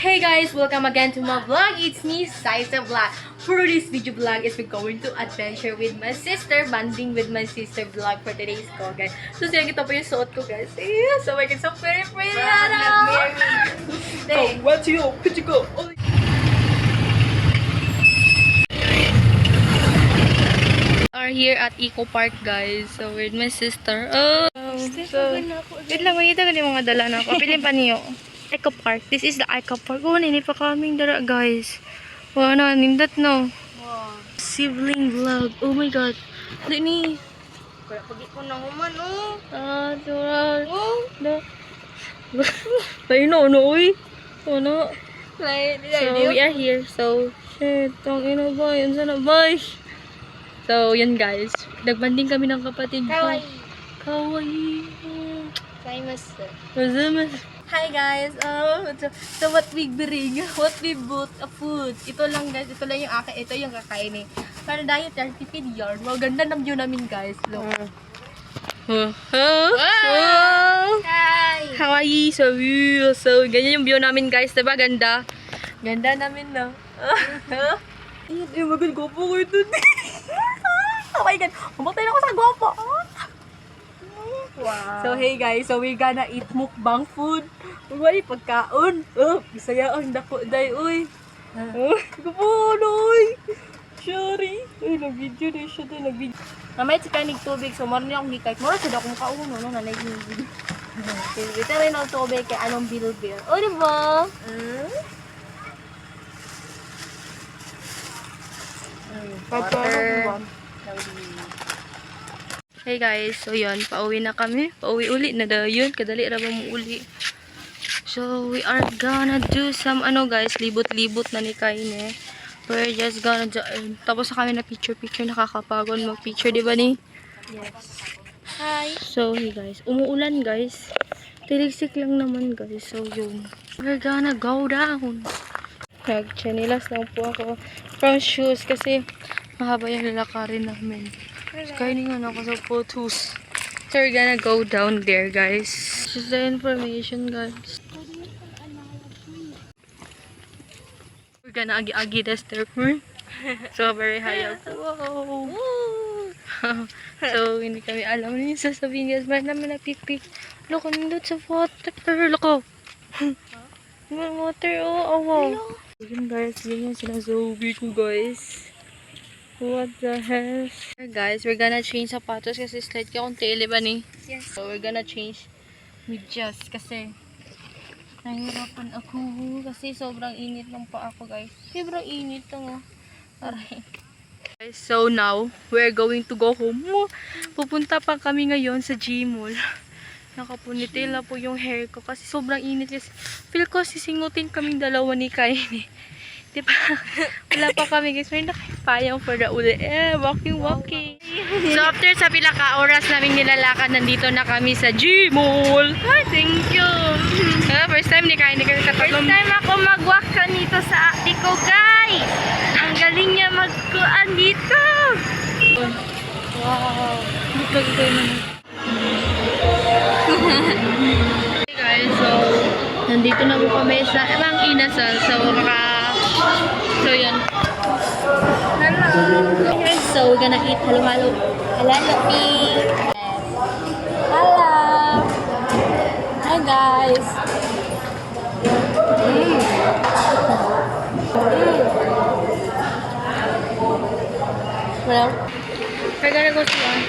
Hey guys, welcome again to my vlog. It's me, Saisa Vlog. For this video vlog is we're going to adventure with my sister, bonding with my sister vlog for today's call, guys. So siya kita po yung suot ko, guys. Yeah, so I get so very pretty. Oh, what's your could you go? Oh. Are here at Eco Park, guys. So with my sister. Oh, so wait lang, makita ko yung mga dala na ako. Pilin pa niyo. Eco Park. This is the Eco Park. Oh, nini pa kaming dara, guys. Wow, na, nindot, no? Wow. Sibling vlog. Oh my god. Dali ni. Kaya pagi ko na human, oh. Tural. Oh. Da. Tayo na, ano, uy. Ano? So, we are here. So, shit. Tong ina ba? Yun sana, bye. So, yun, guys. Nagbanding kami ng kapatid ko. Kawaii. Kawaii. Saimasu. Mazamas. Hi guys, so what we bring, what we bought a food. Ito lang guys, ito lang yung akin, ito yung kakainin. Para dahil 30 yarn. Wow, ganda ng view namin guys. Look. Wow! Hi! Hawaii, so view. So, ganyan yung view namin guys, diba? Ganda. Ganda namin, no? Ayun, maganda po ko ito. Oh my god, mamatay na ako sa gwapo. Wow. So hey guys, so we gonna eat mukbang food. Uy, pagkaon. Oh, bisaya ang dako day uy. Kupuno uy. Sorry. Uy, nag-video na siya din, nag-video. Mamay si kanig tubig, so maroon niya akong hikay. Mura siya akong kauno, no, nanay yung video. Ito rin ang tubig kay anong bil-bil. O, diba? Water. Hey guys, so yun, pauwi na kami. Pauwi uli na daw yun. Kadali ra ba mo uli. So, we are gonna do some, guys, libot-libot na ni Kaine. We're just gonna do, tapos na kami na picture-picture. Nakakapagod mag-picture, di ba ni? Yes. Hi. So, hey guys, umuulan guys. Tiligsik lang naman guys. So, yun. We're gonna go down. Nag-chanilas lang po ako from shoes kasi mahaba yung lalakarin namin. Kainin nga ako sa photos. So, we're gonna go down there, guys. Just the information, guys. We're gonna agi-agi the stair. So, very high up. Wow! So, hindi kami alam na yung sasabihin, guys. Meron naman nagpipik. Loko, nandun sa water. Loko. Water, oh, wow. Yun, guys. Yun yung sinasabi ko, guys. What the hell? Guys, we're gonna change sapatos kasi slight ka kung tele ba ni? Yes. So, we're gonna change medyas kasi nahirapan ako kasi sobrang init ng pa ako, guys. Sobrang init lang, oh. Aray. Guys, so now, we're going to go home. Pupunta pa kami ngayon sa Gmall. Nakapunitila po yung hair ko kasi sobrang init. Feel ko sisingutin kaming dalawa ni Kaine. Diba? Wala pa kami guys. May nakipayang for the uli. Walking. So after sa pila ka oras namin nilalakad, nandito na kami sa Gmall. Hi, thank you. First time ni Kaine kasi sa First time ako mag-walk nito sa ate ko, guys. Ang galing niya magkuan dito. Wow. Ito naman. Hey guys, so nandito na po kami sa Mang Inasal. So yan. Hello. So we're gonna eat halo-halo. Hello, Hello. Hi guys. Well, we're gonna go see one.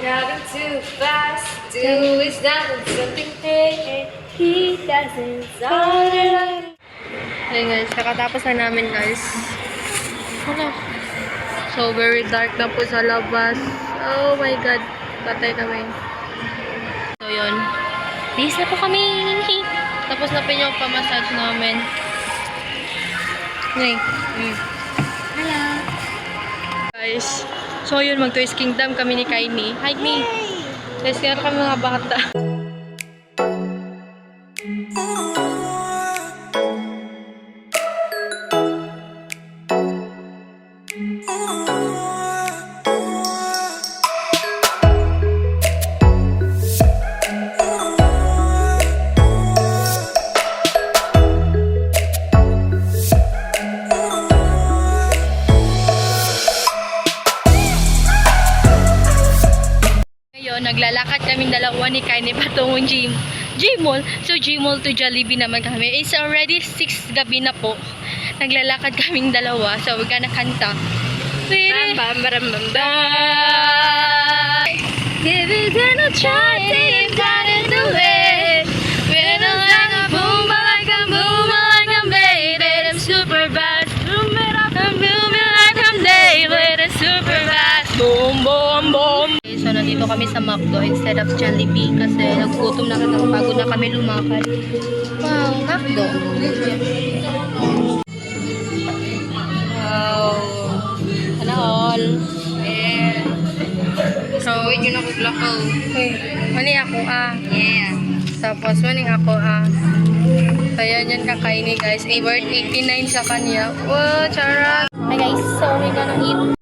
Driving too fast, do is that something, hey, he doesn't sound. Ayun guys, kakatapos na namin guys. Wala. So, very dark na po sa labas. Oh my god. Patay kami. So, yun. Bis na po kami. Tapos na po yung pamassage namin. Ngay. Hello. Guys. So, yun. Mag-Toys Kingdom kami ni Kaine. Hi, me. Guys, kaya kami mga bata. naglalakad kaming dalawa ni Kaine patungong Gmall. So Gmall to Jollibee naman kami. It's already 6 gabi na po. Naglalakad kaming dalawa. So we're gonna kanta. Bam, bam, bam, bam, bam. Give it a try, say you gotta do it. When I'm like a boom, like a boom, like a baby. I'm super fast, boom it up, I'm moving like I'm David. I'm super fast, boom, boom, boom. So nandito kami sa McDo instead of Jollibee kasi nagugutom na kami, pagod na kami lumakad. Wow, McDo. Wow. Sana all. Yeah. So, wait yun ako glakaw. Wait, mani ako Yeah. Tapos, mani ako Kaya yan kakaini guys. Worth 89 sa kanya. Wow, charot. Hi guys, so we're gonna eat.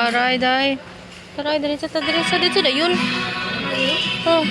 Taray, day. Taray, diretso na yun. Oh.